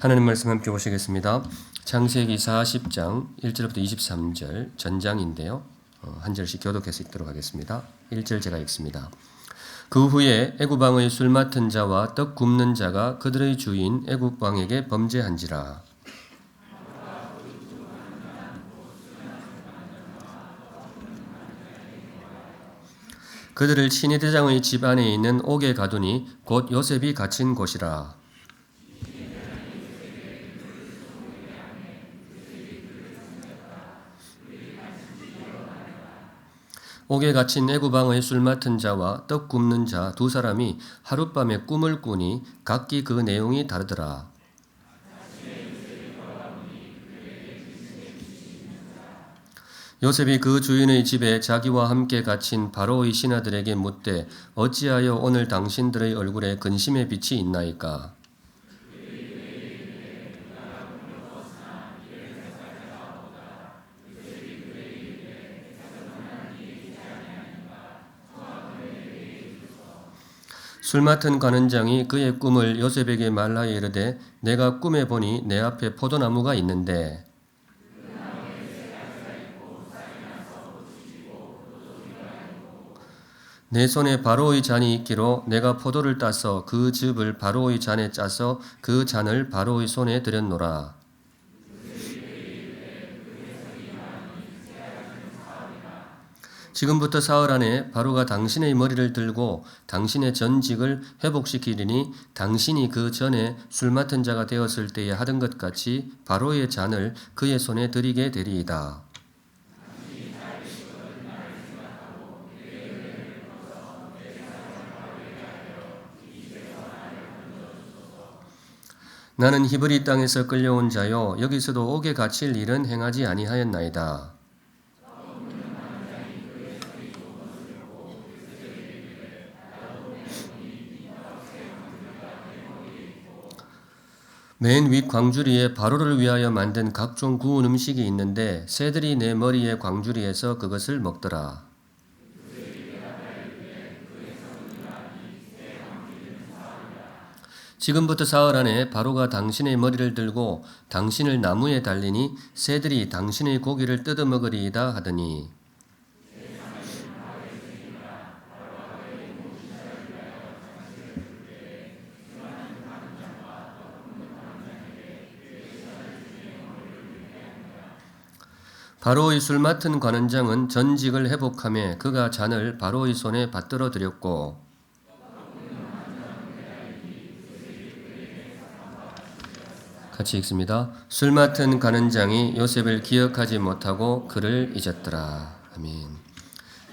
하나님 말씀 함께 보시겠습니다. 창세기 40장 1절부터 23절 전장인데요. 한 절씩 교독해서 읽도록 하겠습니다. 1절 제가 읽습니다. 그 후에 애굽 왕의 술 맡은 자와 떡 굽는 자가 그들의 주인 애굽 왕에게 범죄한지라. 그들을 친위 대장의 집 안에 있는 옥에 가두니 곧 요셉이 갇힌 곳이라. 옥에 갇힌 애굽 왕의 술 맡은 자와 떡 굽는 자 두 사람이 하룻밤에 꿈을 꾸니 각기 그 내용이 다르더라. 요셉이 그 주인의 집에 자기와 함께 갇힌 바로의 신하들에게 묻되 어찌하여 오늘 당신들의 얼굴에 근심의 빛이 있나이까? 술 맡은 관원장이 그의 꿈을 요셉에게 말하여 이르되 내가 꿈에 보니 내 앞에 포도나무가 있는데 내 손에 바로의 잔이 있기로 내가 포도를 따서 그 즙을 바로의 잔에 짜서 그 잔을 바로의 손에 들였노라. 지금부터 사흘 안에 바로가 당신의 머리를 들고 당신의 전직을 회복시키리니 당신이 그 전에 술 맡은 자가 되었을 때에 하던 것 같이 바로의 잔을 그의 손에 드리게 되리이다. 나는 히브리 땅에서 끌려온 자요 여기서도 옥에 갇힐 일은 행하지 아니하였나이다. 맨 윗 광주리에 바로를 위하여 만든 각종 구운 음식이 있는데 새들이 내 머리에 광주리에서 그것을 먹더라. 지금부터 사흘 안에 바로가 당신의 머리를 들고 당신을 나무에 달리니 새들이 당신의 고기를 뜯어먹으리이다 하더니 바로의 술 맡은 관원장은 전직을 회복하며 그가 잔을 바로의 손에 받들어 드렸고 같이 읽습니다. 술 맡은 관원장이 요셉을 기억하지 못하고 그를 잊었더라. 아멘.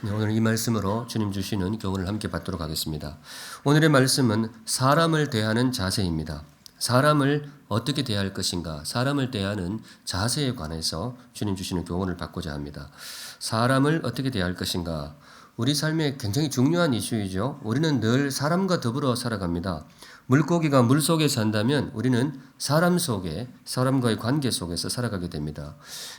네, 오늘 이 말씀으로 주님 주시는 교훈을 함께 받도록 하겠습니다. 오늘의 말씀은 사람을 대하는 자세입니다. 사람을 어떻게 대할 것인가, 사람을 대하는 자세에 관해서 주님 주시는 교훈을 받고자 합니다. 사람을 어떻게 대할 것인가, 우리 삶에 굉장히 중요한 이슈이죠. 우리는 늘 사람과 더불어 살아갑니다. 물고기가 물속에 산다면 우리는 사람 속에, 사람과의 관계 속에서 살아가게 됩니다.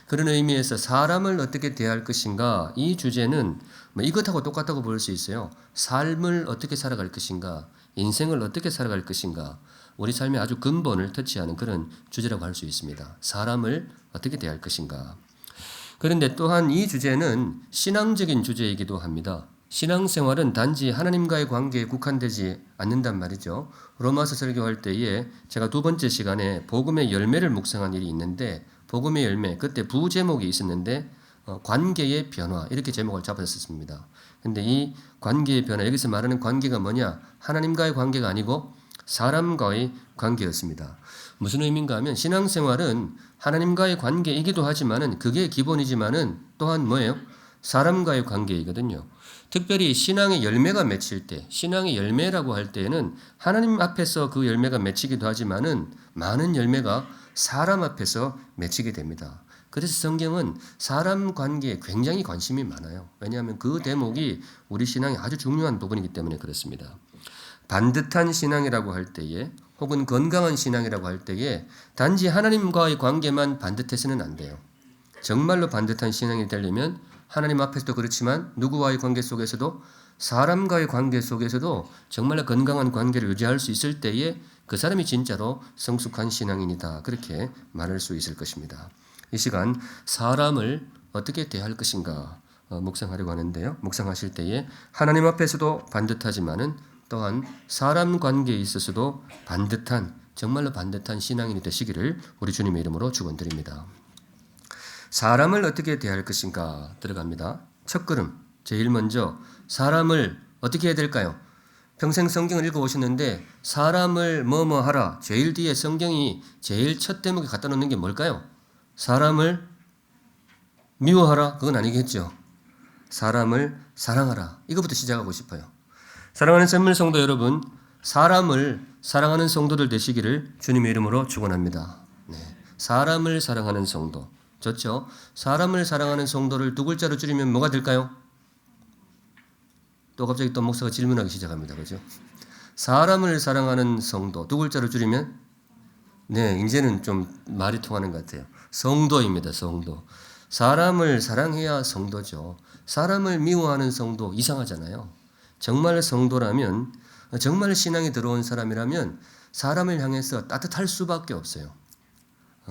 그런 의미에서 사람을 어떻게 대할 것인가, 이 주제는 이것하고 똑같다고 볼 수 있어요. 삶을 어떻게 살아갈 것인가, 인생을 어떻게 살아갈 것인가, 우리 삶의 아주 근본을 터치하는 그런 주제라고 할 수 있습니다. 사람을 어떻게 대할 것인가. 그런데 또한 이 주제는 신앙적인 주제이기도 합니다. 신앙생활은 단지 하나님과의 관계에 국한되지 않는단 말이죠. 로마서 설교할 때에 제가 두 번째 시간에 복음의 열매를 묵상한 일이 있는데 복음의 열매, 그때 부제목이 있었는데 관계의 변화 이렇게 제목을 잡았었습니다. 그런데 이 관계의 변화, 여기서 말하는 관계가 뭐냐? 하나님과의 관계가 아니고 사람과의 관계였습니다. 무슨 의미인가 하면 신앙생활은 하나님과의 관계이기도 하지만은 그게 기본이지만은 또한 뭐예요? 사람과의 관계이거든요. 특별히 신앙의 열매가 맺힐 때, 신앙의 열매라고 할 때에는 하나님 앞에서 그 열매가 맺히기도 하지만은 많은 열매가 사람 앞에서 맺히게 됩니다. 그래서 성경은 사람 관계에 굉장히 관심이 많아요. 왜냐하면 그 대목이 우리 신앙의 아주 중요한 부분이기 때문에 그렇습니다. 반듯한 신앙이라고 할 때에 혹은 건강한 신앙이라고 할 때에 단지 하나님과의 관계만 반듯해서는 안 돼요. 정말로 반듯한 신앙이 되려면 하나님 앞에서도 그렇지만 누구와의 관계 속에서도 사람과의 관계 속에서도 정말 건강한 관계를 유지할 수 있을 때에 그 사람이 진짜로 성숙한 신앙인이다. 그렇게 말할 수 있을 것입니다. 이 시간 사람을 어떻게 대할 것인가 묵상하려고 하는데요. 묵상하실 때에 하나님 앞에서도 반듯하지만은 또한 사람 관계에 있어서도 반듯한 정말로 반듯한 신앙인이 되시기를 우리 주님의 이름으로 축원드립니다. 사람을 어떻게 대할 것인가 들어갑니다. 첫 걸음 제일 먼저 사람을 어떻게 해야 될까요? 평생 성경을 읽어오셨는데 사람을 뭐뭐 하라 제일 뒤에 성경이 제일 첫 대목에 갖다 놓는 게 뭘까요? 사람을 미워하라 그건 아니겠죠. 사람을 사랑하라 이거부터 시작하고 싶어요. 사랑하는 샘물 성도 여러분, 사람을 사랑하는 성도들 되시기를 주님의 이름으로 축원합니다. 네, 사람을 사랑하는 성도 좋죠? 사람을 사랑하는 성도를 두 글자로 줄이면 뭐가 될까요? 또 갑자기 또 목사가 질문하기 시작합니다. 그죠? 사람을 사랑하는 성도 두 글자로 줄이면 네, 이제는 좀 말이 통하는 것 같아요. 성도입니다. 성도. 사람을 사랑해야 성도죠. 사람을 미워하는 성도 이상하잖아요. 정말 성도라면 정말 신앙이 들어온 사람이라면 사람을 향해서 따뜻할 수밖에 없어요.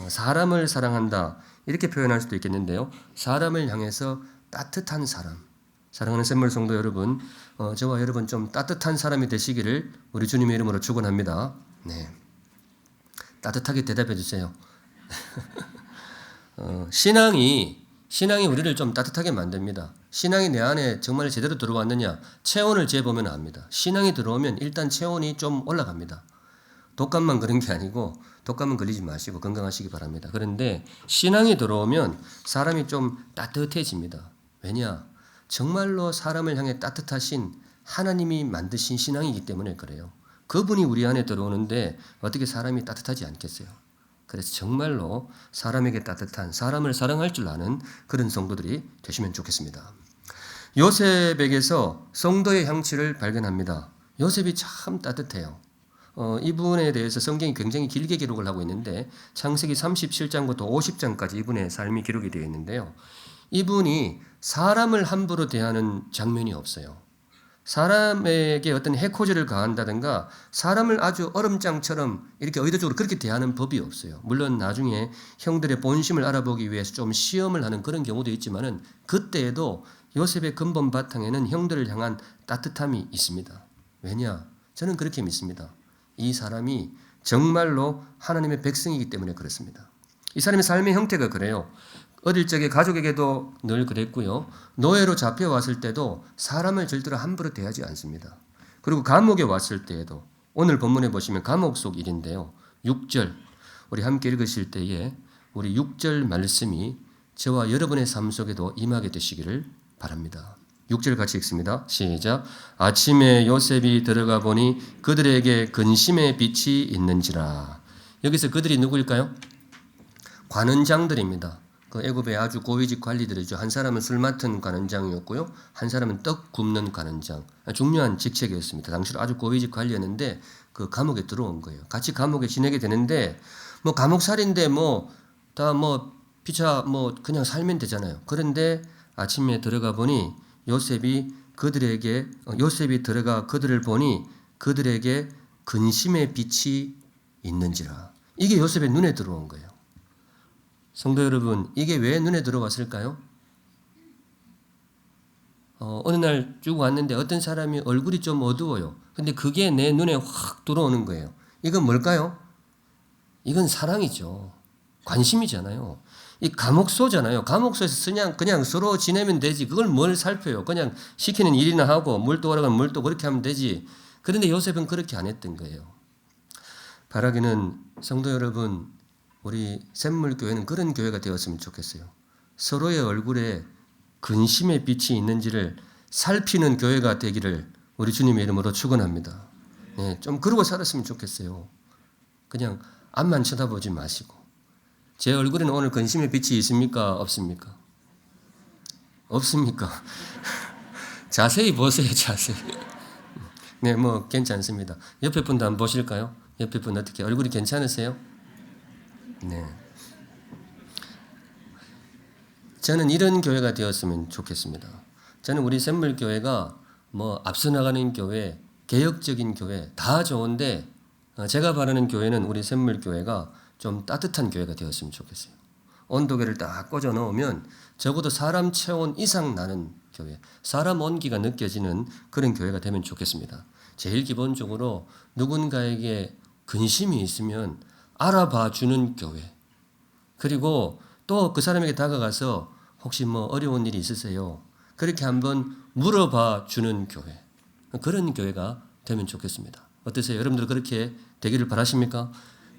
사람을 사랑한다 이렇게 표현할 수도 있겠는데요. 사람을 향해서 따뜻한 사람. 사랑하는 샘물 성도 여러분, 저와 여러분 좀 따뜻한 사람이 되시기를 우리 주님의 이름으로 축원합니다. 네, 따뜻하게 대답해 주세요. 신앙이 우리를 좀 따뜻하게 만듭니다. 신앙이 내 안에 정말 제대로 들어왔느냐 체온을 재보면 압니다. 신앙이 들어오면 일단 체온이 좀 올라갑니다. 독감만 그런 게 아니고 독감은 걸리지 마시고 건강하시기 바랍니다. 그런데 신앙이 들어오면 사람이 좀 따뜻해집니다. 왜냐? 정말로 사람을 향해 따뜻하신 하나님이 만드신 신앙이기 때문에 그래요. 그분이 우리 안에 들어오는데 어떻게 사람이 따뜻하지 않겠어요? 그래서 정말로 사람에게 따뜻한 사람을 사랑할 줄 아는 그런 성도들이 되시면 좋겠습니다. 요셉에게서 성도의 향취를 발견합니다. 요셉이 참 따뜻해요. 이분에 대해서 성경이 굉장히 길게 기록을 하고 있는데 창세기 37장부터 50장까지 이분의 삶이 기록이 되어 있는데요. 이분이 사람을 함부로 대하는 장면이 없어요. 사람에게 어떤 해코지를 가한다든가 사람을 아주 얼음장처럼 이렇게 의도적으로 그렇게 대하는 법이 없어요. 물론 나중에 형들의 본심을 알아보기 위해서 좀 시험을 하는 그런 경우도 있지만은 그때에도 요셉의 근본 바탕에는 형들을 향한 따뜻함이 있습니다. 왜냐? 저는 그렇게 믿습니다. 이 사람이 정말로 하나님의 백성이기 때문에 그렇습니다. 이 사람의 삶의 형태가 그래요. 어릴 적에 가족에게도 늘 그랬고요. 노예로 잡혀왔을 때도 사람을 절대로 함부로 대하지 않습니다. 그리고 감옥에 왔을 때에도 오늘 본문에 보시면 감옥 속 일인데요. 6절 우리 함께 읽으실 때에 우리 6절 말씀이 저와 여러분의 삶 속에도 임하게 되시기를 바랍니다. 6절 같이 읽습니다. 시작. 아침에 요셉이 들어가 보니 그들에게 근심의 빛이 있는지라. 여기서 그들이 누구일까요? 관원장들입니다. 그 애굽의 아주 고위직 관리들이죠. 한 사람은 술 맡은 관원장이었고요. 한 사람은 떡 굽는 관원장. 중요한 직책이었습니다. 당시로 아주 고위직 관리였는데 그 감옥에 들어온 거예요. 같이 감옥에 지내게 되는데 뭐 감옥살인데 피차 그냥 살면 되잖아요. 그런데 아침에 들어가 보니 요셉이 들어가 그들을 보니 그들에게 근심의 빛이 있는지라. 이게 요셉의 눈에 들어온 거예요. 성도 여러분, 이게 왜 눈에 들어왔을까요? 어느 날 쭉 왔는데 어떤 사람이 얼굴이 좀 어두워요. 근데 그게 내 눈에 확 들어오는 거예요. 이건 뭘까요? 이건 사랑이죠. 관심이잖아요. 이 감옥소잖아요. 감옥소에서 그냥 서로 지내면 되지. 그걸 뭘 살펴요. 그냥 시키는 일이나 하고 물도 오라가면 물도 그렇게 하면 되지. 그런데 요셉은 그렇게 안 했던 거예요. 바라기는 성도 여러분, 우리 샘물교회는 그런 교회가 되었으면 좋겠어요. 서로의 얼굴에 근심의 빛이 있는지를 살피는 교회가 되기를 우리 주님의 이름으로 축원합니다. 네, 좀 그러고 살았으면 좋겠어요. 그냥 앞만 쳐다보지 마시고. 제 얼굴에는 오늘 근심의 빛이 있습니까? 없습니까? 없습니까? 자세히 보세요. 자세히. 네, 괜찮습니다. 옆에 분도 한번 보실까요? 옆에 분 어떻게 얼굴이 괜찮으세요? 네. 저는 이런 교회가 되었으면 좋겠습니다. 저는 우리 샘물교회가 뭐 앞서 나가는 교회, 개혁적인 교회 다 좋은데 제가 바라는 교회는 우리 샘물교회가 좀 따뜻한 교회가 되었으면 좋겠어요. 온도계를 딱 꽂아 놓으면 적어도 사람 체온 이상 나는 교회, 사람 온기가 느껴지는 그런 교회가 되면 좋겠습니다. 제일 기본적으로 누군가에게 근심이 있으면 알아봐 주는 교회, 그리고 또 그 사람에게 다가가서 혹시 뭐 어려운 일이 있으세요? 그렇게 한번 물어봐 주는 교회, 그런 교회가 되면 좋겠습니다. 어떠세요? 여러분들 그렇게 되기를 바라십니까?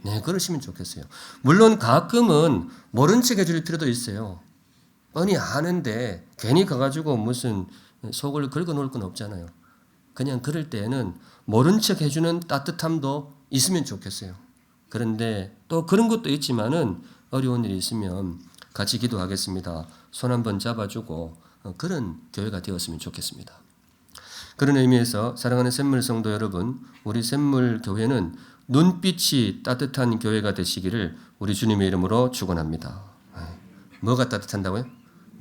네, 그러시면 좋겠어요. 물론 가끔은 모른 척 해줄 필요도 있어요. 뻔히 아는데 괜히 가가지고 무슨 속을 긁어놓을 건 없잖아요. 그냥 그럴 때에는 모른 척 해주는 따뜻함도 있으면 좋겠어요. 그런데 또 그런 것도 있지만은 어려운 일이 있으면 같이 기도하겠습니다. 손 한번 잡아주고 그런 교회가 되었으면 좋겠습니다. 그런 의미에서 사랑하는 샘물 성도 여러분, 우리 샘물 교회는 눈빛이 따뜻한 교회가 되시기를 우리 주님의 이름으로 축원합니다. 뭐가 따뜻한다고요?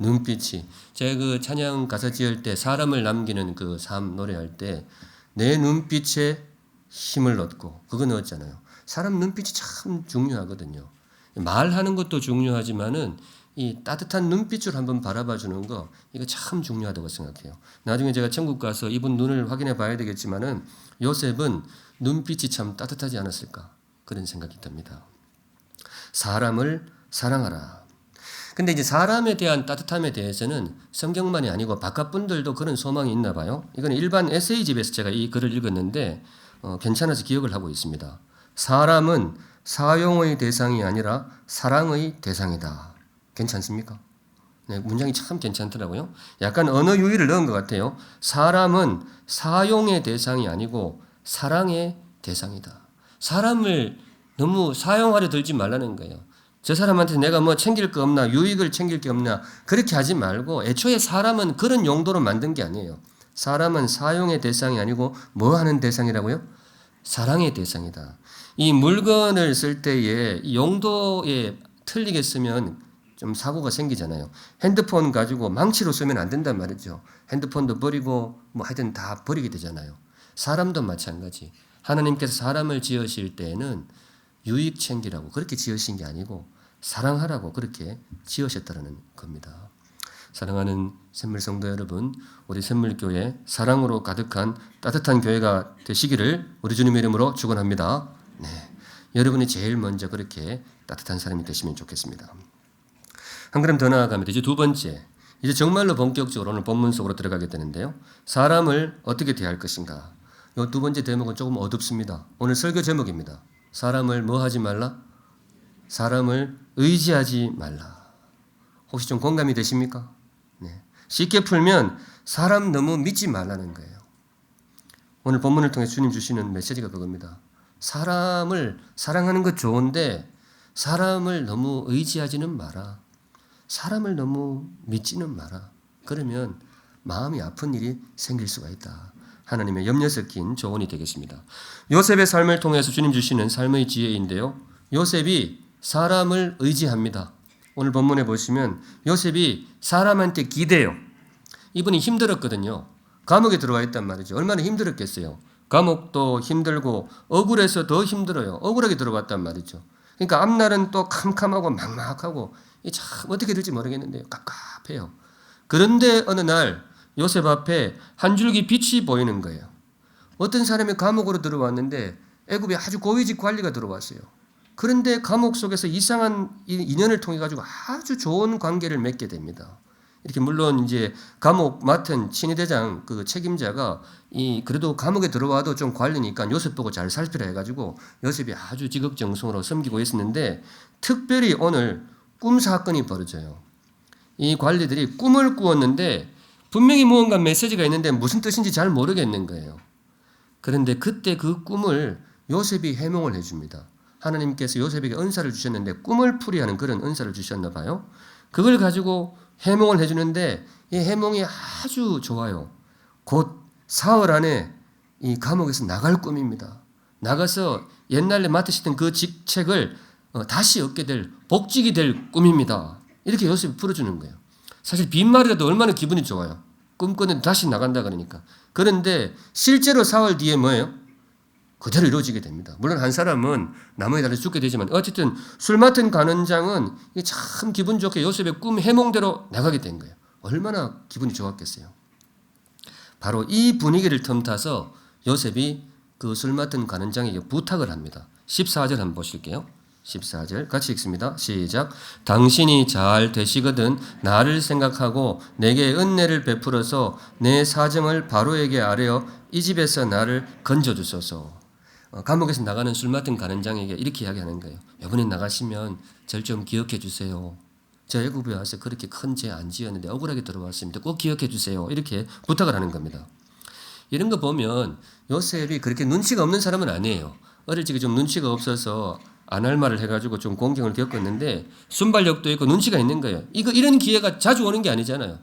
눈빛이. 제가 그 찬양 가사 지을 때 사람을 남기는 그 삶 노래할 때 내 눈빛에 힘을 얻고 그거 넣었잖아요. 사람 눈빛이 참 중요하거든요. 말하는 것도 중요하지만은 이 따뜻한 눈빛으로 한번 바라봐 주는 거 이거 참 중요하다고 생각해요. 나중에 제가 천국 가서 이분 눈을 확인해 봐야 되겠지만은 요셉은 눈빛이 참 따뜻하지 않았을까 그런 생각이 듭니다. 사람을 사랑하라. 근데 이제 사람에 대한 따뜻함에 대해서는 성경만이 아니고 바깥 분들도 그런 소망이 있나 봐요. 이건 일반 에세이집에서 제가 이 글을 읽었는데 괜찮아서 기억을 하고 있습니다. 사람은 사용의 대상이 아니라 사랑의 대상이다. 괜찮습니까? 네, 문장이 참 괜찮더라고요. 약간 언어 유희를 넣은 것 같아요. 사람은 사용의 대상이 아니고 사랑의 대상이다. 사람을 너무 사용하려 들지 말라는 거예요. 저 사람한테 내가 뭐 챙길 거 없나, 유익을 챙길 게 없나, 그렇게 하지 말고 애초에 사람은 그런 용도로 만든 게 아니에요. 사람은 사용의 대상이 아니고 뭐 하는 대상이라고요? 사랑의 대상이다. 이 물건을 쓸 때에 용도에 틀리게 쓰면 좀 사고가 생기잖아요. 핸드폰 가지고 망치로 쓰면 안 된단 말이죠. 핸드폰도 버리고 뭐 하여튼 다 버리게 되잖아요. 사람도 마찬가지. 하나님께서 사람을 지으실 때에는 유익 챙기라고 그렇게 지으신 게 아니고 사랑하라고 그렇게 지으셨다는 겁니다. 사랑하는 샘물 성도 여러분, 우리 샘물교회 사랑으로 가득한 따뜻한 교회가 되시기를 우리 주님의 이름으로 축원합니다. 네, 여러분이 제일 먼저 그렇게 따뜻한 사람이 되시면 좋겠습니다. 한 걸음 더 나아가면 이제 두 번째, 이제 정말로 본격적으로 오늘 본문 속으로 들어가게 되는데요. 사람을 어떻게 대할 것인가. 이 두 번째 대목은 조금 어둡습니다. 오늘 설교 제목입니다. 사람을 뭐 하지 말라? 사람을 의지하지 말라. 혹시 좀 공감이 되십니까? 네. 쉽게 풀면 사람 너무 믿지 말라는 거예요. 오늘 본문을 통해 주님 주시는 메시지가 그겁니다. 사람을 사랑하는 것 좋은데 사람을 너무 의지하지는 마라. 사람을 너무 믿지는 마라. 그러면 마음이 아픈 일이 생길 수가 있다. 하나님의 염려 섞인 조언이 되겠습니다. 요셉의 삶을 통해서 주님 주시는 삶의 지혜인데요. 요셉이 사람을 의지합니다. 오늘 본문에 보시면 요셉이 사람한테 기대요. 이분이 힘들었거든요. 감옥에 들어와 있단 말이죠. 얼마나 힘들었겠어요. 감옥도 힘들고 억울해서 더 힘들어요. 억울하게 들어갔단 말이죠. 그러니까 앞날은 또 캄캄하고 막막하고 참 어떻게 될지 모르겠는데요. 갑갑해요. 그런데 어느 날 요셉 앞에 한 줄기 빛이 보이는 거예요. 어떤 사람이 감옥으로 들어왔는데 애굽에 아주 고위직 관리가 들어왔어요. 그런데 감옥 속에서 이상한 인연을 통해 가지고 아주 좋은 관계를 맺게 됩니다. 이렇게 물론 이제 감옥 맡은 친위대장 그 책임자가 그래도 감옥에 들어와도 좀 관리니까 요셉 보고 잘 살피라 해가지고 요셉이 아주 지극정성으로 섬기고 있었는데 특별히 오늘 꿈 사건이 벌어져요. 이 관리들이 꿈을 꾸었는데 분명히 무언가 메시지가 있는데 무슨 뜻인지 잘 모르겠는 거예요. 그런데 그때 그 꿈을 요셉이 해몽을 해줍니다. 하나님께서 요셉에게 은사를 주셨는데 꿈을 풀이하는 그런 은사를 주셨나 봐요. 그걸 가지고 해몽을 해주는데 이 해몽이 아주 좋아요. 곧 사흘 안에 이 감옥에서 나갈 꿈입니다. 나가서 옛날에 맡으시던 그 직책을 다시 얻게 될 복직이 될 꿈입니다. 이렇게 요셉이 풀어주는 거예요. 사실 빈말이라도 얼마나 기분이 좋아요. 꿈꾸는데 다시 나간다 그러니까. 그런데 실제로 사흘 뒤에 뭐예요? 그대로 이루어지게 됩니다. 물론 한 사람은 나무에 달려 죽게 되지만 어쨌든 술 맡은 간원장은 참 기분 좋게 요셉의 꿈 해몽대로 나가게 된 거예요. 얼마나 기분이 좋았겠어요. 바로 이 분위기를 틈타서 요셉이 그 술 맡은 간원장에게 부탁을 합니다. 14절 한번 보실게요. 14절 같이 읽습니다. 시작. 당신이 잘 되시거든 나를 생각하고 내게 은혜를 베풀어서 내 사정을 바로에게 아뢰어 이 집에서 나를 건져주소서. 감옥에서 나가는 술 맡은 간원장에게 이렇게 이야기하는 거예요. 이번에 나가시면 절 좀 기억해 주세요. 저 애굽에 와서 그렇게 큰 죄 안 지었는데 억울하게 들어왔습니다. 꼭 기억해 주세요. 이렇게 부탁을 하는 겁니다. 이런 거 보면 요셉이 그렇게 눈치가 없는 사람은 아니에요. 어릴 적에 좀 눈치가 없어서 안 할 말을 해가지고 좀 공경을 겪었는데 순발력도 있고 눈치가 있는 거예요. 이런 기회가 자주 오는 게 아니잖아요.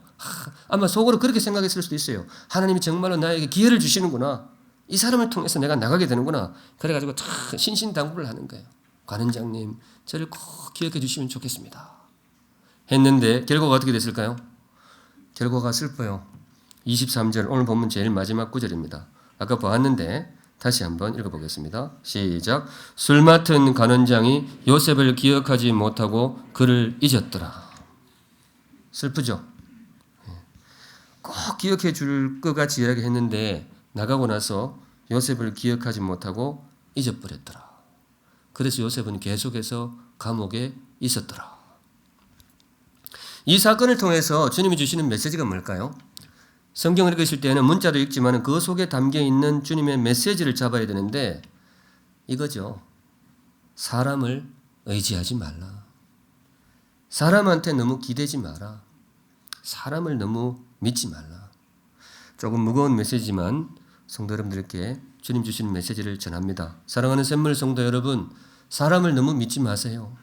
아마 속으로 그렇게 생각했을 수도 있어요. 하나님이 정말로 나에게 기회를 주시는구나. 이 사람을 통해서 내가 나가게 되는구나. 그래가지고 신신당부를 하는 거예요. 관원장님, 저를 꼭 기억해 주시면 좋겠습니다. 했는데 결과가 어떻게 됐을까요? 결과가 슬퍼요. 23절 오늘 본문 제일 마지막 구절입니다. 아까 보았는데 다시 한번 읽어보겠습니다. 시작. 술 맡은 간원장이 요셉을 기억하지 못하고 그를 잊었더라. 슬프죠? 꼭 기억해 줄 것 같이 이야기했는데 나가고 나서 요셉을 기억하지 못하고 잊어버렸더라. 그래서 요셉은 계속해서 감옥에 있었더라. 이 사건을 통해서 주님이 주시는 메시지가 뭘까요? 성경을 읽으실 때는 문자도 읽지만 그 속에 담겨있는 주님의 메시지를 잡아야 되는데 이거죠. 사람을 의지하지 말라. 사람한테 너무 기대지 마라. 사람을 너무 믿지 말라. 조금 무거운 메시지지만 성도 여러분들께 주님 주시는 메시지를 전합니다. 사랑하는 샘물 성도 여러분, 사람을 너무 믿지 마세요.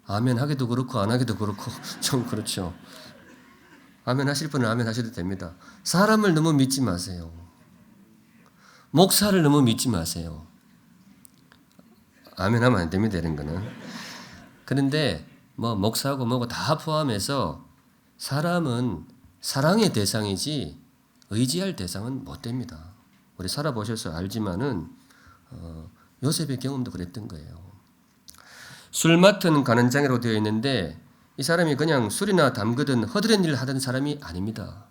아멘 하기도 그렇고 안 하기도 그렇고 좀 그렇죠. 아멘 하실 분은 아멘 하셔도 됩니다. 사람을 너무 믿지 마세요. 목사를 너무 믿지 마세요. 아멘 하면 안 됩니다. 이런 거는. 그런데 뭐 목사하고 뭐고 다 포함해서 사람은 사랑의 대상이지 의지할 대상은 못 됩니다. 우리 살아보셔서 알지만은 요셉의 경험도 그랬던 거예요. 술 맡은 간원장이라고 되어 있는데 이 사람이 그냥 술이나 담그든 허드렛 일을 하던 사람이 아닙니다.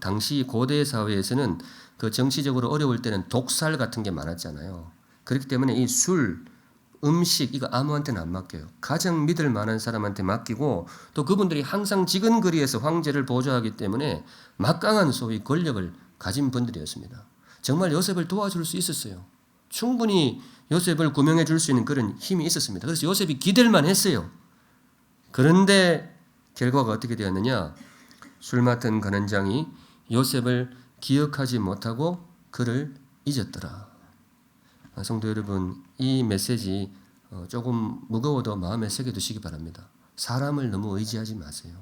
당시 고대 사회에서는 그 정치적으로 어려울 때는 독살 같은 게 많았잖아요. 그렇기 때문에 이 술, 음식 이거 아무한테는 안 맡겨요. 가장 믿을 만한 사람한테 맡기고 또 그분들이 항상 지근거리에서 황제를 보좌하기 때문에 막강한 소위 권력을 가진 분들이었습니다. 정말 요셉을 도와줄 수 있었어요. 충분히 요셉을 구명해 줄 수 있는 그런 힘이 있었습니다. 그래서 요셉이 기댈만 했어요. 그런데 결과가 어떻게 되었느냐? 술 맡은 간원장이 요셉을 기억하지 못하고 그를 잊었더라. 성도 여러분, 이 메시지 조금 무거워도 마음에 새겨두시기 바랍니다. 사람을 너무 의지하지 마세요.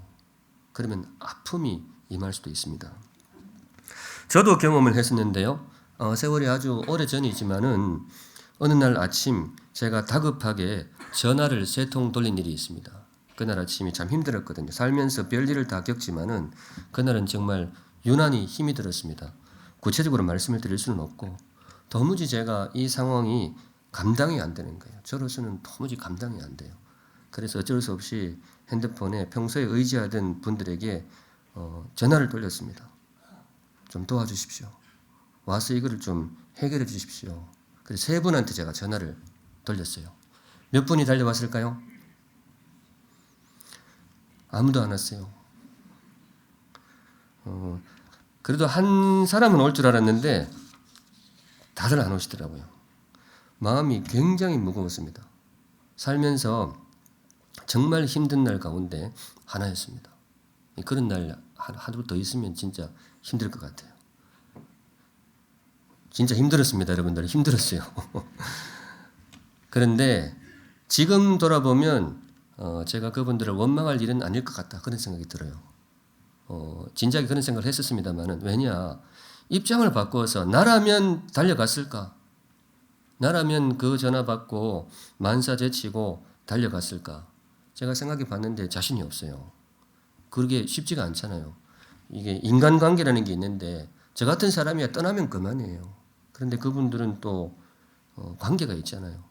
그러면 아픔이 임할 수도 있습니다. 저도 경험을 했었는데요. 세월이 아주 오래전이지만은 어느 날 아침 제가 다급하게 전화를 3통 돌린 일이 있습니다. 그날 아침이 참 힘들었거든요. 살면서 별일을 다 겪지만은 그날은 정말 유난히 힘이 들었습니다. 구체적으로 말씀을 드릴 수는 없고 도무지 제가 이 상황이 감당이 안 되는 거예요. 저로서는 도무지 감당이 안 돼요. 그래서 어쩔 수 없이 핸드폰에 평소에 의지하던 분들에게 전화를 돌렸습니다. 좀 도와주십시오. 와서 이거를 좀 해결해 주십시오. 그래서 3분한테 제가 전화를 돌렸어요. 몇 분이 달려왔을까요? 아무도 안 왔어요. 그래도 한 사람은 올 줄 알았는데 다들 안 오시더라고요. 마음이 굉장히 무거웠습니다. 살면서 정말 힘든 날 가운데 하나였습니다. 그런 날 하루 더 있으면 진짜 힘들 것 같아요. 진짜 힘들었습니다. 여러분들 힘들었어요. 그런데 지금 돌아보면 제가 그분들을 원망할 일은 아닐 것 같다. 그런 생각이 들어요. 진작에 그런 생각을 했었습니다만은 왜냐 입장을 바꿔서 나라면 달려갔을까? 나라면 그 전화 받고 만사 제치고 달려갔을까? 제가 생각해 봤는데 자신이 없어요. 그게 쉽지가 않잖아요. 이게 인간관계라는 게 있는데 저 같은 사람이야 떠나면 그만이에요. 그런데 그분들은 또 관계가 있잖아요.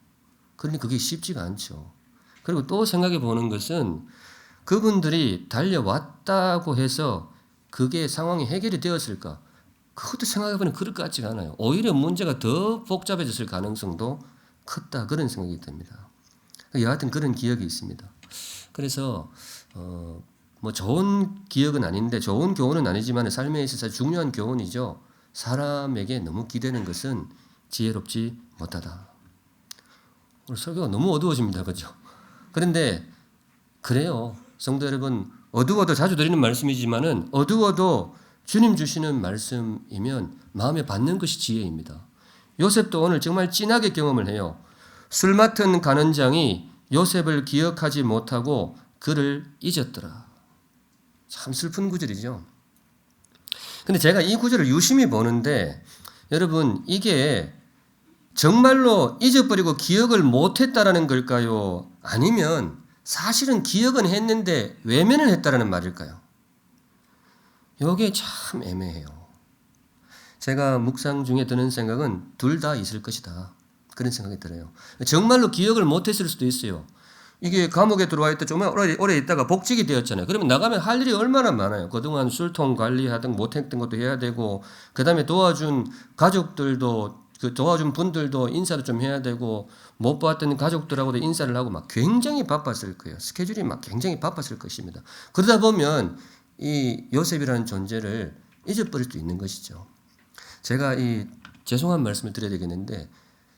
그러니 그게 쉽지가 않죠. 그리고 또 생각해 보는 것은 그분들이 달려왔다고 해서 그게 상황이 해결이 되었을까? 그것도 생각해 보면 그럴 것 같지가 않아요. 오히려 문제가 더 복잡해졌을 가능성도 컸다. 그런 생각이 듭니다. 여하튼 그런 기억이 있습니다. 그래서 뭐 좋은 기억은 아닌데 좋은 교훈은 아니지만 삶에 있어서 중요한 교훈이죠. 사람에게 너무 기대는 것은 지혜롭지 못하다. 오늘 설교가 너무 어두워집니다. 그렇죠? 그런데 그래요. 성도 여러분, 어두워도 자주 드리는 말씀이지만은 어두워도 주님 주시는 말씀이면 마음에 받는 것이 지혜입니다. 요셉도 오늘 정말 진하게 경험을 해요. 술 맡은 간원장이 요셉을 기억하지 못하고 그를 잊었더라. 참 슬픈 구절이죠. 근데 제가 이 구절을 유심히 보는데 여러분 이게 정말로 잊어버리고 기억을 못했다라는 걸까요? 아니면 사실은 기억은 했는데 외면을 했다라는 말일까요? 이게 참 애매해요. 제가 묵상 중에 드는 생각은 둘 다 있을 것이다. 그런 생각이 들어요. 정말로 기억을 못했을 수도 있어요. 이게 감옥에 들어와 있다 정말 오래 있다가 복직이 되었잖아요. 그러면 나가면 할 일이 얼마나 많아요. 그동안 술통 관리하든 못했던 것도 해야 되고 그다음에 도와준 가족들도 그 도와준 분들도 인사를 좀 해야 되고 못 봤던 가족들하고도 인사를 하고 막 굉장히 바빴을 거예요. 스케줄이 막 굉장히 바빴을 것입니다. 그러다 보면 이 요셉이라는 존재를 잊어버릴 수도 있는 것이죠. 제가 이 죄송한 말씀을 드려야 되겠는데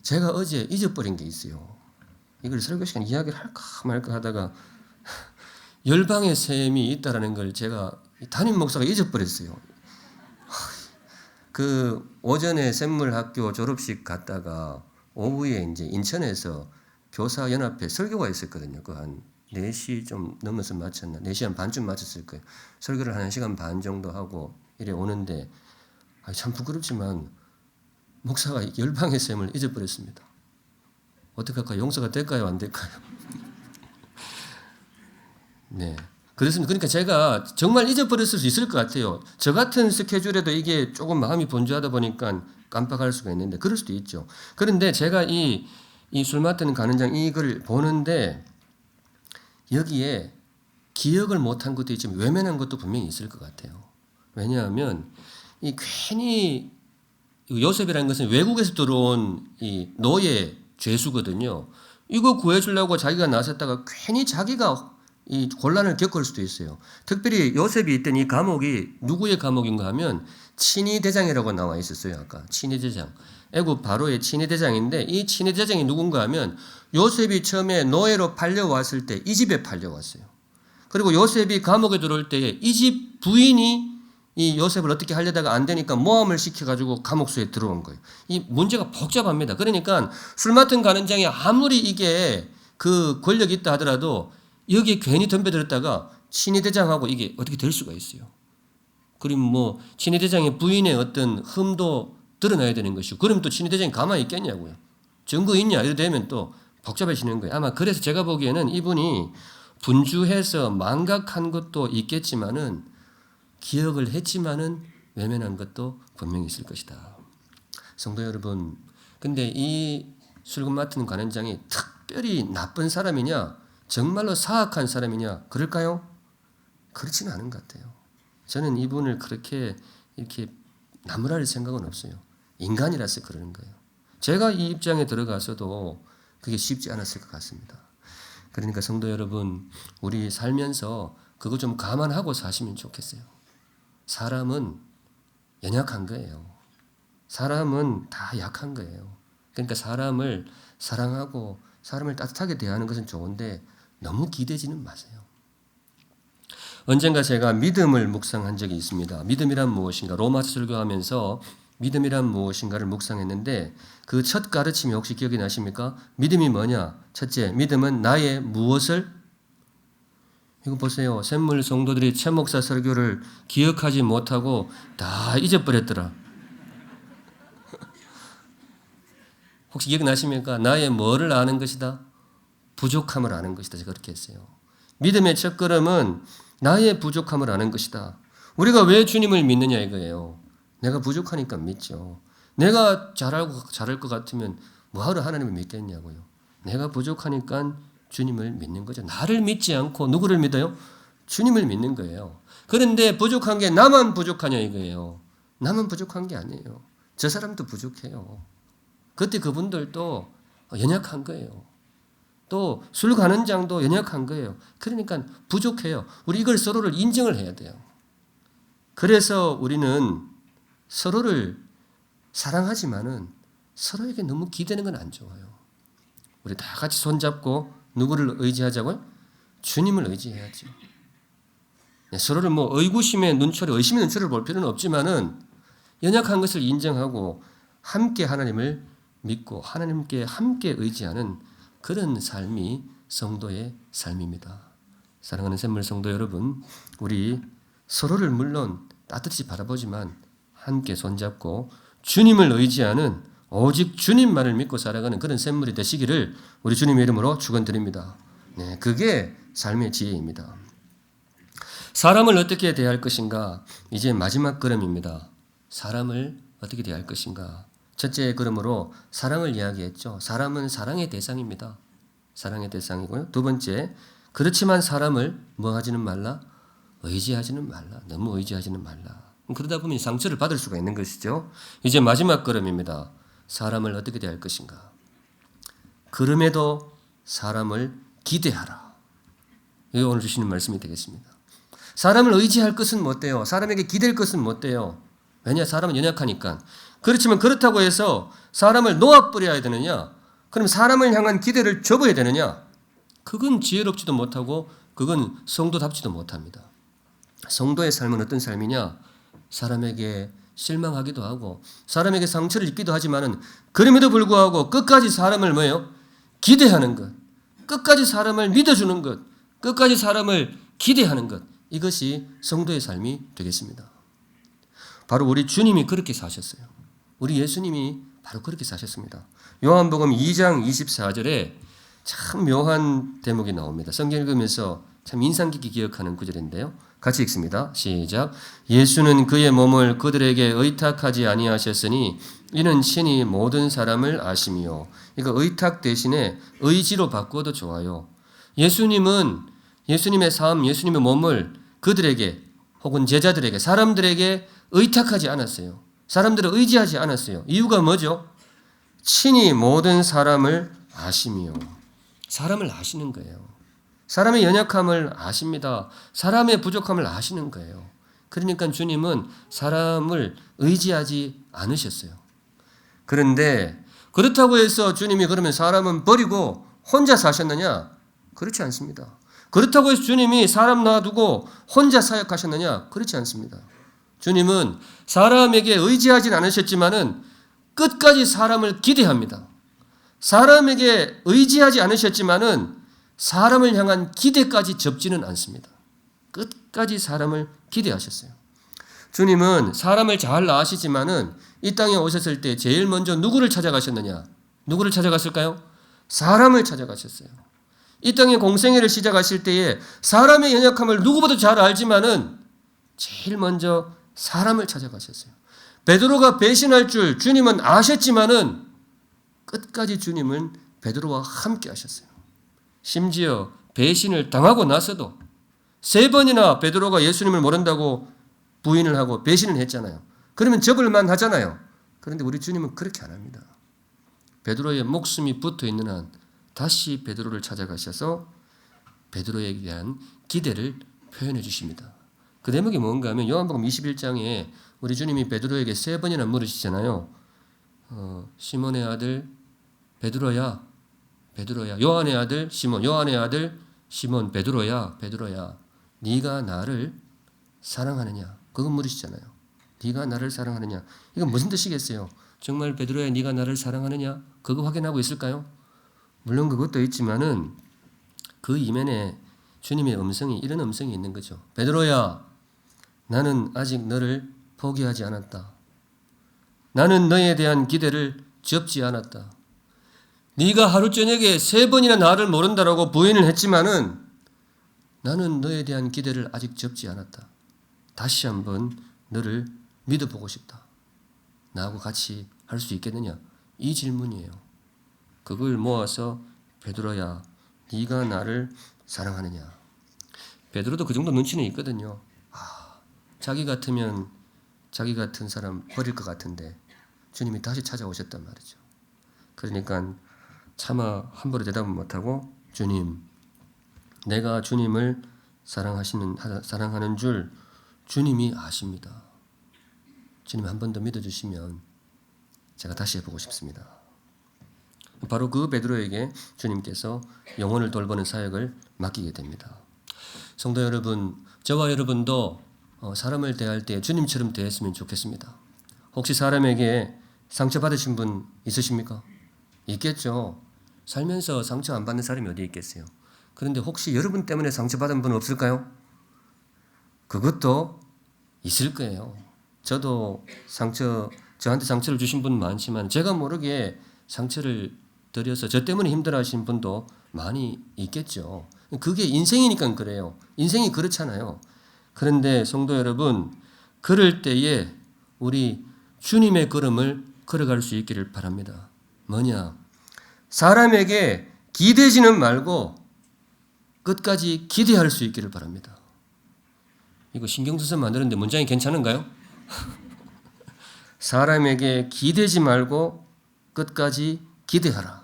제가 어제 잊어버린 게 있어요. 이걸 설교 시간 이야기를 할까 말까 하다가 열방의 셈이 있다라는 걸 제가 담임 목사가 잊어버렸어요. 그 오전에 샘물학교 졸업식 갔다가 오후에 이제 인천에서 교사연합회 설교가 있었거든요. 그 한 4시 좀 넘어서 마쳤나? 4시 한 반쯤 마쳤을 거예요. 설교를 한 1시간 반 정도 하고 이래 오는데 참 부끄럽지만 목사가 열방의 셈을 잊어버렸습니다. 어떡할까요? 용서가 될까요? 안 될까요? 네. 그렇습니다. 그러니까 제가 정말 잊어버렸을 수 있을 것 같아요. 저 같은 스케줄에도 이게 조금 마음이 분주하다 보니까 깜빡할 수가 있는데 그럴 수도 있죠. 그런데 제가 이 술 맡은 간원장 이걸 보는데 여기에 기억을 못한 것도 있지만 외면한 것도 분명히 있을 것 같아요. 왜냐하면 이 괜히 요셉이라는 것은 외국에서 들어온 이 노예 죄수거든요. 이거 구해주려고 자기가 나섰다가 괜히 자기가 이 곤란을 겪을 수도 있어요. 특별히 요셉이 있던 이 감옥이 누구의 감옥인가 하면 친위대장이라고 나와 있었어요. 아까 친위대장. 애굽 바로의 친위대장인데 이 친위대장이 누군가 하면 요셉이 처음에 노예로 팔려왔을 때 이 집에 팔려왔어요. 그리고 요셉이 감옥에 들어올 때에 이 집 부인이 이 요셉을 어떻게 하려다가 안 되니까 모함을 시켜가지고 감옥소에 들어온 거예요. 이 문제가 복잡합니다. 그러니까 술 맡은 간원장이 아무리 이게 그 권력이 있다 하더라도 여기에 괜히 덤벼들었다가 친위대장하고 이게 어떻게 될 수가 있어요. 그럼 뭐 친위대장의 부인의 어떤 흠도 드러나야 되는 것이고 그럼 또 친위대장이 가만히 있겠냐고요. 증거 있냐 이래 되면 또 복잡해지는 거예요. 아마 그래서 제가 보기에는 이분이 분주해서 망각한 것도 있겠지만은 기억을 했지만은 외면한 것도 분명히 있을 것이다. 성도 여러분, 근데 이 술금 맡은 관원장이 특별히 나쁜 사람이냐, 정말로 사악한 사람이냐, 그럴까요? 그렇지는 않은 것 같아요. 저는 이분을 그렇게 이렇게 나무랄 생각은 없어요. 인간이라서 그러는 거예요. 제가 이 입장에 들어가서도 그게 쉽지 않았을 것 같습니다. 그러니까 성도 여러분, 우리 살면서 그거 좀 감안하고 사시면 좋겠어요. 사람은 연약한 거예요. 사람은 다 약한 거예요. 그러니까 사람을 사랑하고 사람을 따뜻하게 대하는 것은 좋은데 너무 기대지는 마세요. 언젠가 제가 믿음을 묵상한 적이 있습니다. 믿음이란 무엇인가? 로마서 설교하면서 믿음이란 무엇인가를 묵상했는데 그 첫 가르침이 혹시 기억이 나십니까? 믿음이 뭐냐? 첫째, 믿음은 나의 무엇을? 이거 보세요. 샘물 성도들이 최 목사 설교를 기억하지 못하고 다 잊어버렸더라. 혹시 기억나십니까? 나의 뭐를 아는 것이다? 부족함을 아는 것이다. 제가 그렇게 했어요. 믿음의 첫걸음은 나의 부족함을 아는 것이다. 우리가 왜 주님을 믿느냐 이거예요. 내가 부족하니까 믿죠. 내가 잘할 것 같으면 뭐하러 하나님을 믿겠냐고요. 내가 부족하니까 주님을 믿는 거죠. 나를 믿지 않고 누구를 믿어요? 주님을 믿는 거예요. 그런데 부족한 게 나만 부족하냐 이거예요. 나만 부족한 게 아니에요. 저 사람도 부족해요. 그때 그분들도 연약한 거예요. 또 술 가는 장도 연약한 거예요. 그러니까 부족해요. 우리 이걸 서로를 인정을 해야 돼요. 그래서 우리는 서로를 사랑하지만은 서로에게 너무 기대는 건 안 좋아요. 우리 다 같이 손잡고 누구를 의지하자고요? 주님을 의지해야죠. 서로를 뭐 의심의 눈초리를 볼 필요는 없지만은 연약한 것을 인정하고 함께 하나님을 믿고 하나님께 함께 의지하는 그런 삶이 성도의 삶입니다. 사랑하는 샘물 성도 여러분, 우리 서로를 물론 따뜻이 바라보지만 함께 손잡고 주님을 의지하는 오직 주님만을 믿고 살아가는 그런 샘물이 되시기를 우리 주님의 이름으로 축원드립니다. 네, 그게 삶의 지혜입니다. 사람을 어떻게 대할 것인가? 이제 마지막 걸음입니다. 사람을 어떻게 대할 것인가? 첫째 걸음으로 사랑을 이야기했죠. 사람은 사랑의 대상입니다. 사랑의 대상이고요. 두 번째, 그렇지만 사람을 뭐 하지는 말라? 의지하지는 말라. 너무 의지하지는 말라. 그러다 보면 상처를 받을 수가 있는 것이죠. 이제 마지막 걸음입니다. 사람을 어떻게 대할 것인가? 그럼에도 사람을 기대하라. 이게 오늘 주시는 말씀이 되겠습니다. 사람을 의지할 것은 못 돼요. 사람에게 기댈 것은 못 돼요. 왜냐? 사람은 연약하니까. 그렇지만 그렇다고 해서 사람을 놓아버려야 되느냐? 그럼 사람을 향한 기대를 접어야 되느냐? 그건 지혜롭지도 못하고 그건 성도답지도 못합니다. 성도의 삶은 어떤 삶이냐? 사람에게 실망하기도 하고 사람에게 상처를 입기도 하지만은 그럼에도 불구하고 끝까지 사람을 뭐예요? 기대하는 것. 끝까지 사람을 믿어주는 것. 끝까지 사람을 기대하는 것. 이것이 성도의 삶이 되겠습니다. 바로 우리 주님이 그렇게 사셨어요. 우리 예수님이 바로 그렇게 사셨습니다. 요한복음 2장 24절에 참 묘한 대목이 나옵니다. 성경 읽으면서 참 인상 깊게 기억하는 구절인데요. 같이 읽습니다. 시작. 예수는 그의 몸을 그들에게 의탁하지 아니하셨으니 이는 신이 모든 사람을 아심이요. 이거 의탁 대신에 의지로 바꾸어도 좋아요. 예수님은 예수님의 삶, 예수님의 몸을 그들에게 혹은 제자들에게, 사람들에게 의탁하지 않았어요. 사람들을 의지하지 않았어요. 이유가 뭐죠? 친히 모든 사람을 아심이요. 사람을 아시는 거예요. 사람의 연약함을 아십니다. 사람의 부족함을 아시는 거예요. 그러니까 주님은 사람을 의지하지 않으셨어요. 그런데 그렇다고 해서 주님이 그러면 사람은 버리고 혼자 사셨느냐? 그렇지 않습니다. 그렇다고 해서 주님이 사람 놔두고 혼자 사역하셨느냐? 그렇지 않습니다. 주님은 사람에게 의지하진 않으셨지만은 끝까지 사람을 기대합니다. 사람에게 의지하지 않으셨지만은 사람을 향한 기대까지 접지는 않습니다. 끝까지 사람을 기대하셨어요. 주님은 사람을 잘 아시지만은 이 땅에 오셨을 때 제일 먼저 누구를 찾아가셨느냐? 누구를 찾아갔을까요? 사람을 찾아가셨어요. 이 땅의 공생애를 시작하실 때에 사람의 연약함을 누구보다 잘 알지만은 제일 먼저 사람을 찾아가셨어요. 베드로가 배신할 줄 주님은 아셨지만은 끝까지 주님은 베드로와 함께 하셨어요. 심지어 배신을 당하고 나서도 3번이나 베드로가 예수님을 모른다고 부인을 하고 배신을 했잖아요. 그러면 접을만 하잖아요. 그런데 우리 주님은 그렇게 안 합니다. 베드로의 목숨이 붙어 있는 한 다시 베드로를 찾아가셔서 베드로에 대한 기대를 표현해 주십니다. 그 대목이 뭔가 하면 요한복음 21장에 우리 주님이 베드로에게 3번이나 물으시잖아요. 시몬의 아들 베드로야, 베드로야. 요한의 아들 시몬, 요한의 아들 시몬, 베드로야, 베드로야. 네가 나를 사랑하느냐? 그건 물으시잖아요. 네가 나를 사랑하느냐? 이건 무슨 뜻이겠어요? 정말 베드로야, 네가 나를 사랑하느냐? 그거 확인하고 있을까요? 물론 그것도 있지만은 그 이면에 주님의 음성이 이런 음성이 있는 거죠. 베드로야, 나는 아직 너를 포기하지 않았다. 나는 너에 대한 기대를 접지 않았다. 네가 하루 저녁에 3번이나 나를 모른다라고 부인을 했지만은 나는 너에 대한 기대를 아직 접지 않았다. 다시 한번 너를 믿어보고 싶다. 나하고 같이 할 수 있겠느냐? 이 질문이에요. 그걸 모아서 베드로야, 네가 나를 사랑하느냐? 베드로도 그 정도 눈치는 있거든요. 자기 같으면 자기 같은 사람 버릴 것 같은데 주님이 다시 찾아오셨단 말이죠. 그러니까 차마 함부로 대답은 못하고 주님, 내가 주님을 사랑하는 줄 주님이 아십니다. 주님 한 번 더 믿어주시면 제가 다시 해보고 싶습니다. 바로 그 베드로에게 주님께서 영혼을 돌보는 사역을 맡기게 됩니다. 성도 여러분, 저와 여러분도 사람을 대할 때 주님처럼 대했으면 좋겠습니다. 혹시 사람에게 상처받으신 분 있으십니까? 있겠죠. 살면서 상처 안 받는 사람이 어디 있겠어요. 그런데 혹시 여러분 때문에 상처받은 분 없을까요? 그것도 있을 거예요. 저도 저한테 상처를 주신 분 많지만 제가 모르게 상처를 드려서 저 때문에 힘들어하신 분도 많이 있겠죠. 그게 인생이니까 그래요. 인생이 그렇잖아요. 그런데 성도 여러분, 그럴 때에 우리 주님의 걸음을 걸어갈 수 있기를 바랍니다. 뭐냐? 사람에게 기대지는 말고 끝까지 기대할 수 있기를 바랍니다. 이거 신경 써서 만드는데 문장이 괜찮은가요? 사람에게 기대지 말고 끝까지 기대하라.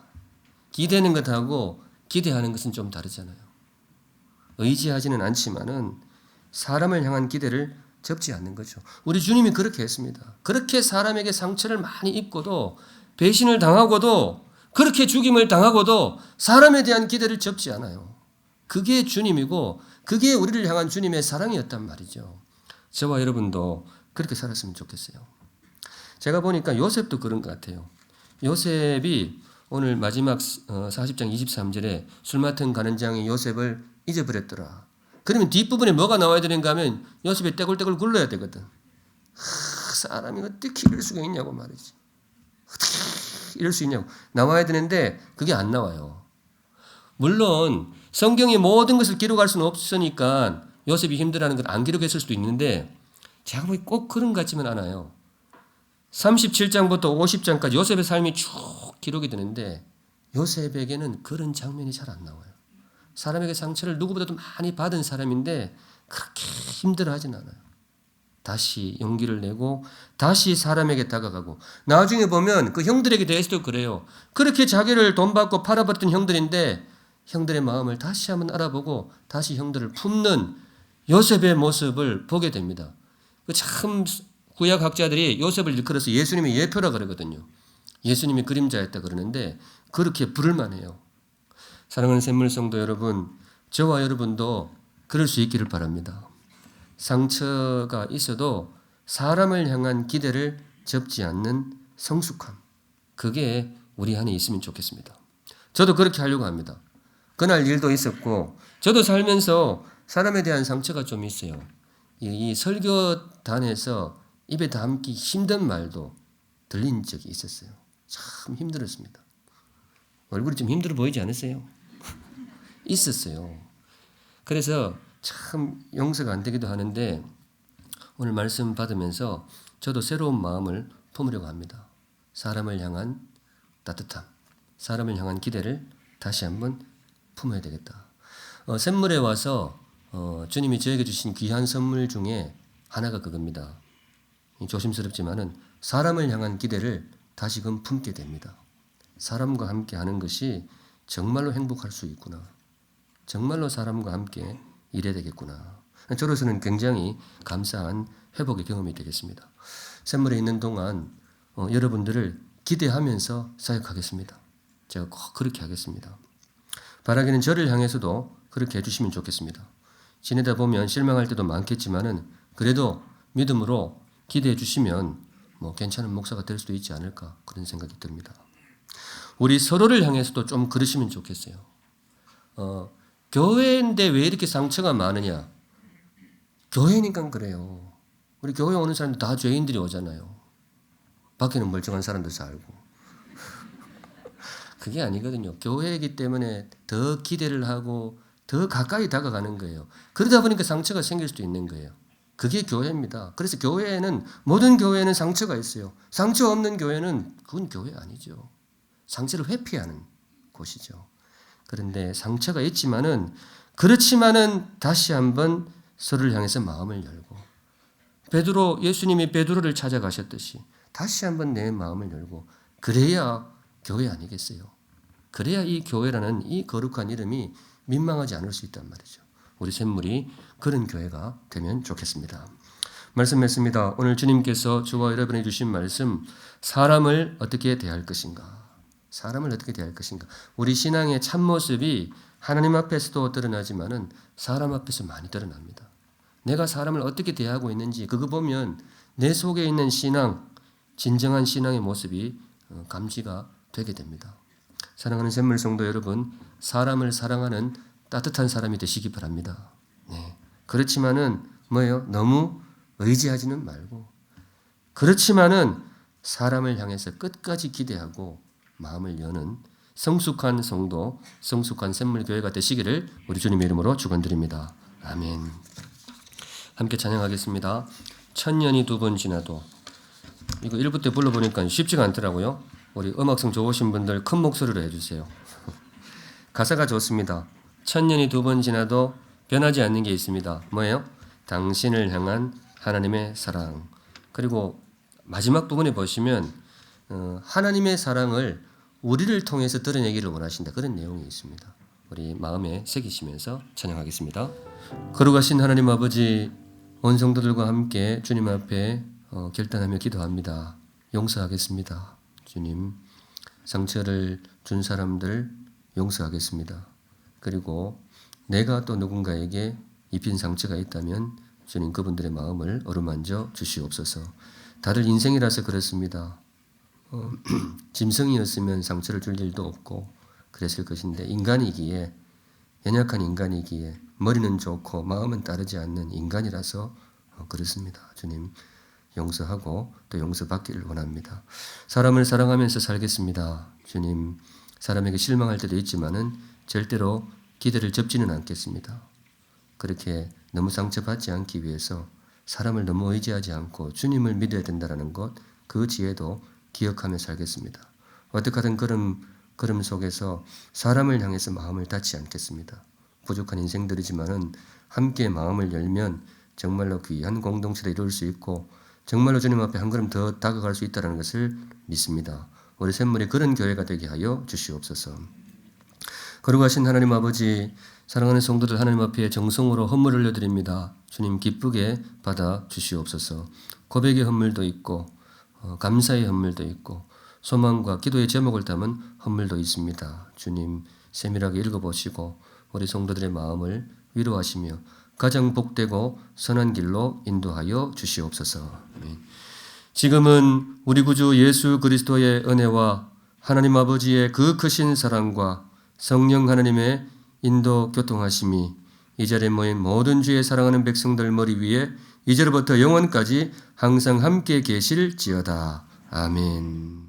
기대는 것하고 기대하는 것은 좀 다르잖아요. 의지하지는 않지만은 사람을 향한 기대를 접지 않는 거죠. 우리 주님이 그렇게 했습니다. 그렇게 사람에게 상처를 많이 입고도 배신을 당하고도 그렇게 죽임을 당하고도 사람에 대한 기대를 접지 않아요. 그게 주님이고 그게 우리를 향한 주님의 사랑이었단 말이죠. 저와 여러분도 그렇게 살았으면 좋겠어요. 제가 보니까 요셉도 그런 것 같아요. 요셉이 오늘 마지막 40장 23절에 술 맡은 가는장이 요셉을 잊어버렸더라. 그러면 뒷부분에 뭐가 나와야 되는가 하면 요셉이 떼굴떼굴 굴러야 되거든. 사람이 어떻게 이럴 수가 있냐고 말이지. 어떻게 이럴 수 있냐고. 나와야 되는데 그게 안 나와요. 물론 성경이 모든 것을 기록할 수는 없으니까 요셉이 힘들어하는 걸 안 기록했을 수도 있는데 제가 보기 꼭 그런 것 같지는 않아요. 37장부터 50장까지 요셉의 삶이 쭉 기록이 되는데 요셉에게는 그런 장면이 잘 안 나와요. 사람에게 상처를 누구보다도 많이 받은 사람인데 그렇게 힘들어하진 않아요. 다시 용기를 내고 다시 사람에게 다가가고 나중에 보면 그 형들에게 대해서도 그래요. 그렇게 자기를 돈 받고 팔아버렸던 형들인데 형들의 마음을 다시 한번 알아보고 다시 형들을 품는 요셉의 모습을 보게 됩니다. 참 구약학자들이 요셉을 일컬어서 예수님의 예표라 그러거든요. 예수님이 그림자였다 그러는데 그렇게 부를만해요. 사랑하는 샘물 성도 여러분, 저와 여러분도 그럴 수 있기를 바랍니다. 상처가 있어도 사람을 향한 기대를 접지 않는 성숙함, 그게 우리 안에 있으면 좋겠습니다. 저도 그렇게 하려고 합니다. 그날 일도 있었고 저도 살면서 사람에 대한 상처가 좀 있어요. 이 설교단에서 입에 담기 힘든 말도 들린 적이 있었어요. 참 힘들었습니다. 얼굴이 좀 힘들어 보이지 않으세요? 있었어요. 그래서 참 용서가 안 되기도 하는데 오늘 말씀 받으면서 저도 새로운 마음을 품으려고 합니다. 사람을 향한 따뜻함, 사람을 향한 기대를 다시 한번 품어야 되겠다. 샘물에 와서 주님이 저에게 주신 귀한 선물 중에 하나가 그겁니다. 조심스럽지만은 사람을 향한 기대를 다시금 품게 됩니다. 사람과 함께 하는 것이 정말로 행복할 수 있구나. 정말로 사람과 함께 일해야 되겠구나. 저로서는 굉장히 감사한 회복의 경험이 되겠습니다. 샘물에 있는 동안 여러분들을 기대하면서 사역하겠습니다. 제가 꼭 그렇게 하겠습니다. 바라기는 저를 향해서도 그렇게 해주시면 좋겠습니다. 지내다 보면 실망할 때도 많겠지만은 그래도 믿음으로 기대해 주시면 괜찮은 목사가 될 수도 있지 않을까 그런 생각이 듭니다. 우리 서로를 향해서도 좀 그러시면 좋겠어요. 교회인데 왜 이렇게 상처가 많으냐? 교회니까 그래요. 우리 교회 오는 사람들 다 죄인들이 오잖아요. 밖에는 멀쩡한 사람들 살고. 그게 아니거든요. 교회이기 때문에 더 기대를 하고 더 가까이 다가가는 거예요. 그러다 보니까 상처가 생길 수도 있는 거예요. 그게 교회입니다. 그래서 교회에는 모든 교회에는 상처가 있어요. 상처 없는 교회는 그건 교회 아니죠. 상처를 회피하는 곳이죠. 그런데 상처가 있지만은 그렇지만은 다시 한번 서로를 향해서 마음을 열고 예수님이 베드로를 찾아가셨듯이 다시 한번 내 마음을 열고 그래야 교회 아니겠어요. 그래야 이 교회라는 이 거룩한 이름이 민망하지 않을 수 있단 말이죠. 우리 샘물이 그런 교회가 되면 좋겠습니다. 말씀했습니다. 오늘 주님께서 저와 여러분이 주신 말씀, 사람을 어떻게 대할 것인가? 사람을 어떻게 대할 것인가? 우리 신앙의 참모습이 하나님 앞에서도 드러나지만은 사람 앞에서 많이 드러납니다. 내가 사람을 어떻게 대하고 있는지 그거 보면 내 속에 있는 신앙, 진정한 신앙의 모습이 감지가 되게 됩니다. 사랑하는 샘물 성도 여러분, 사람을 사랑하는 따뜻한 사람이 되시기 바랍니다. 네. 그렇지만은 뭐예요? 너무 의지하지는 말고 그렇지만은 사람을 향해서 끝까지 기대하고 마음을 여는 성숙한 성도, 성숙한 샘물교회가 되시기를 우리 주님의 이름으로 축원드립니다. 아멘. 함께 찬양하겠습니다. 천년이 두 번 지나도. 이거 1부 때 불러보니까 쉽지가 않더라고요. 우리 음악성 좋으신 분들 큰 목소리로 해주세요. 가사가 좋습니다. 천년이 두 번 지나도 변하지 않는 게 있습니다. 뭐예요? 당신을 향한 하나님의 사랑. 그리고 마지막 부분에 보시면 하나님의 사랑을 우리를 통해서 드러내기를 원하신다. 그런 내용이 있습니다. 우리 마음에 새기시면서 찬양하겠습니다. 거룩하신 하나님 아버지, 온 성도들과 함께 주님 앞에 결단하며 기도합니다. 용서하겠습니다. 주님, 상처를 준 사람들 용서하겠습니다. 그리고 내가 또 누군가에게 입힌 상처가 있다면 주님 그분들의 마음을 어루만져 주시옵소서. 다른 인생이라서 그렇습니다. 짐승이었으면 상처를 줄 일도 없고 그랬을 것인데 인간이기에, 연약한 인간이기에, 머리는 좋고 마음은 따르지 않는 인간이라서 그렇습니다. 주님 용서하고 또 용서받기를 원합니다. 사람을 사랑하면서 살겠습니다. 주님, 사람에게 실망할 때도 있지만은 절대로 기대를 접지는 않겠습니다. 그렇게 너무 상처받지 않기 위해서 사람을 너무 의지하지 않고 주님을 믿어야 된다는 것, 그 지혜도 기억하며 살겠습니다. 어떻게 하든 걸음 속에서 사람을 향해서 마음을 닫지 않겠습니다. 부족한 인생들이지만은 함께 마음을 열면 정말로 귀한 공동체를 이룰 수 있고 정말로 주님 앞에 한 걸음 더 다가갈 수 있다는 것을 믿습니다. 우리 샘물이 그런 교회가 되게 하여 주시옵소서. 거룩하신 하나님 아버지, 사랑하는 성도들 하나님 앞에 정성으로 헌물을 올려드립니다. 주님 기쁘게 받아 주시옵소서. 고백의 헌물도 있고 감사의 헌물도 있고 소망과 기도의 제목을 담은 헌물도 있습니다. 주님 세밀하게 읽어보시고 우리 성도들의 마음을 위로하시며 가장 복되고 선한 길로 인도하여 주시옵소서. 지금은 우리 구주 예수 그리스도의 은혜와 하나님 아버지의 그 크신 사랑과 성령 하나님의 인도 교통하심이 이 자리에 모인 모든 주의 사랑하는 백성들 머리 위에 이제로부터 영원까지 항상 함께 계실지어다. 아멘.